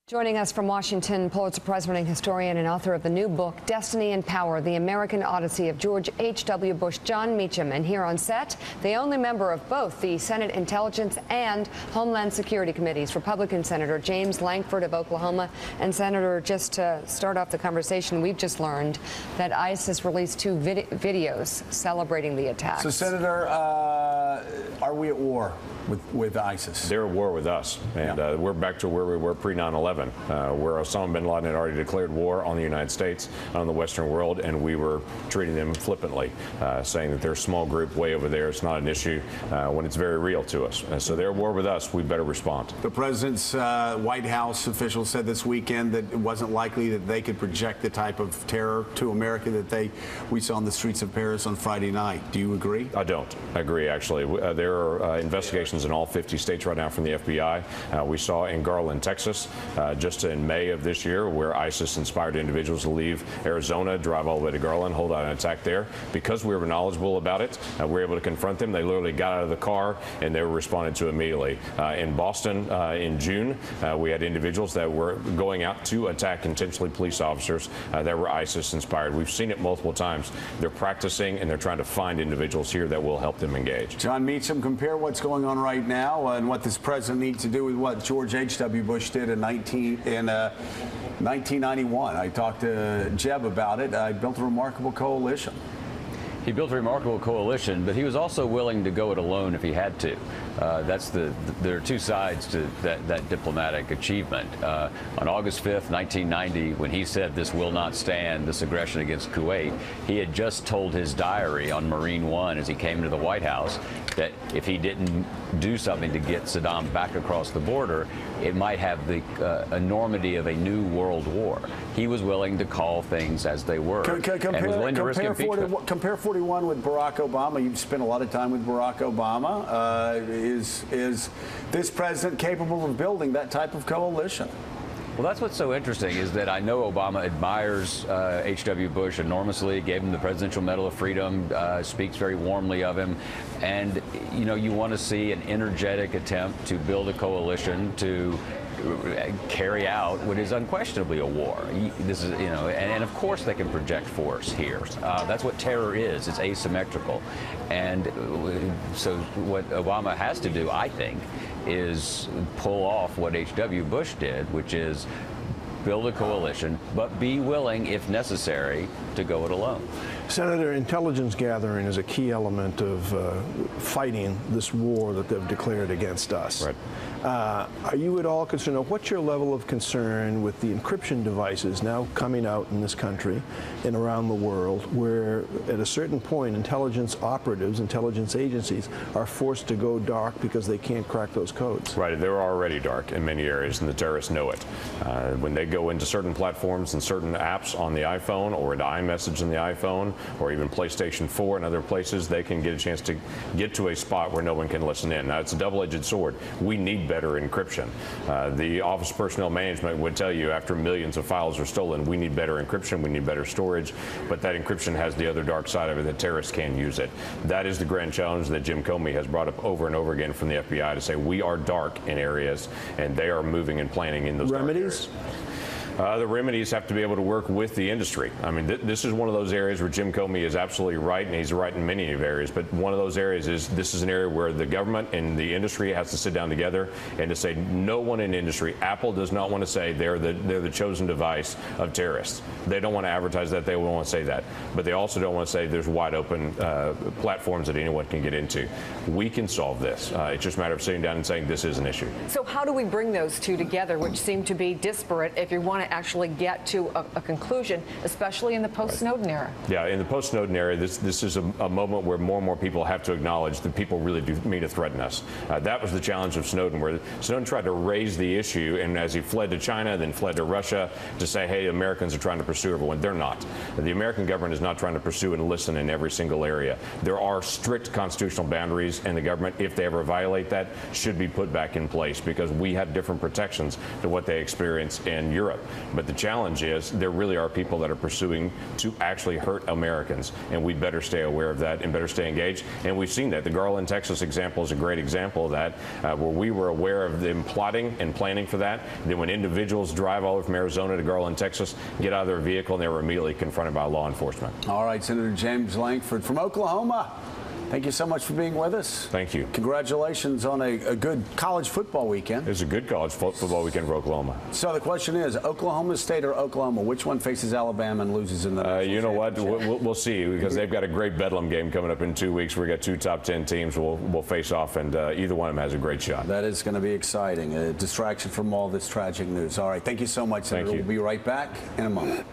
Joining us from Washington, Pulitzer Prize-winning historian and author of the new book, Destiny and Power, The American Odyssey of George H.W. Bush, John Meacham. And here on set, the only member of both the Senate Intelligence and Homeland Security Committees, Republican Senator James Lankford of Oklahoma. And Senator, just to start off the conversation, we've just learned that ISIS released two videos celebrating the attacks. So, Senator, are we at war with ISIS? They're at war with us, and we're back to where we were pre-9/11, where Osama bin Laden had already declared war on the United States, on the Western world, and we were treating them flippantly, saying that they're a small group way over there. It's not an issue when it's very real to us. So they're at war with us. We better respond. The president's White House officials said this weekend that it wasn't likely that they could project the type of terror to America that we saw on the streets of Paris on Friday night. Do you agree? I don't. I agree, actually. There are investigations in all 50 states right now from the FBI. We saw in Garland, Texas, just in May of this year, where ISIS inspired individuals to leave Arizona, drive all the way to Garland, hold out an attack there. Because we were knowledgeable about it, we were able to confront them. They literally got out of the car and they were responded to immediately. In Boston, in June, we had individuals that were going out to attack intentionally police officers that were ISIS inspired. We've seen it multiple times. They're practicing and they're trying to find individuals here that will help them engage. John Meacham, compare what's going on right now and what this president needs to do with what George H.W. Bush did in 1991. I talked to Jeb about it. I built a remarkable coalition. He built a remarkable coalition, but he was also willing to go it alone if he had to. There are two sides to that diplomatic achievement. On August 5th, 1990, when he said this will not stand, this aggression against Kuwait, he had just told his diary on Marine One as he came to the White House that if he didn't do something to get Saddam back across the border, it might have the enormity of a new world war. He was willing to call things as they were and was willing to risk impeachment. Compare 41 with Barack Obama. You've spent a lot of time with Barack Obama. Is this president capable of building that type of coalition? Well, that's what's so interesting is that I know Obama admires H.W. Bush enormously, gave him the Presidential Medal of Freedom, speaks very warmly of him. And, you know, you want to see an energetic attempt to build a coalition to carry out what is unquestionably a war. This is, you know, and of course they can project force here. That's what terror is. It's asymmetrical. And so what Obama has to do, I think, is pull off what H.W. Bush did, which is build a coalition, but be willing, if necessary, to go it alone. Senator, intelligence gathering is a key element of fighting this war that they've declared against us. Right. Are you at all concerned, or what's your level of concern with the encryption devices now coming out in this country and around the world, where at a certain point intelligence operatives, intelligence agencies are forced to go dark because they can't crack those codes? Right. They're already dark in many areas, and the terrorists know it. When they go into certain platforms and certain apps on the iPhone or into iMessage on the iPhone or even PlayStation 4 and other places, they can get a chance to get to a spot where no one can listen in. Now, it's a double-edged sword. We need better encryption. The Office of Personnel Management would tell you after millions of files are stolen, we need better encryption, we need better storage, but that encryption has the other dark side of it, that terrorists can use it. That is the grand challenge that Jim Comey has brought up over and over again from the FBI, to say we are dark in areas and they are moving and planning in those remedies. Dark areas. The remedies have to be able to work with the industry. I mean, this is one of those areas where Jim Comey is absolutely right, and he's right in many areas. But one of those areas is this is an area where the government and the industry has to sit down together and to say no one in industry. Apple does not want to say they're the chosen device of terrorists. They don't want to advertise that. They won't want to say that. But they also don't want to say there's wide open platforms that anyone can get into. We can solve this. It's just a matter of sitting down and saying this is an issue. So how do we bring those two together, which seem to be disparate, if you want to actually get to a conclusion, especially in the post-Snowden era? Yeah, in the post-Snowden era, this is a moment where more and more people have to acknowledge that people really do mean to threaten us. That was the challenge of Snowden, where Snowden tried to raise the issue, and as he fled to China, then fled to Russia, to say, hey, Americans are trying to pursue everyone. They're not. The American government is not trying to pursue and listen in every single area. There are strict constitutional boundaries, and the government, if they ever violate that, should be put back in place, because we have different protections to what they experience in Europe. But the challenge is there really are people that are pursuing to actually hurt Americans, and we better stay aware of that and better stay engaged. And we've seen that. The Garland, Texas example is a great example of that, where we were aware of them plotting and planning for that. Then when individuals drive all over from Arizona to Garland, Texas, get out of their vehicle, and they were immediately confronted by law enforcement. All right, Senator James Lankford from Oklahoma. Thank you so much for being with us. Thank you. Congratulations on a good college football weekend. It's a good college football weekend for Oklahoma. So the question is, Oklahoma State or Oklahoma, which one faces Alabama and loses in the you know what? We'll see, because they've got a great Bedlam game coming up in 2 weeks. We've got two top 10 teams. We'll face off, and either one of them has a great shot. That is going to be exciting. A distraction from all this tragic news. All right. Thank you so much, Senator. Thank you. We'll be right back in a moment.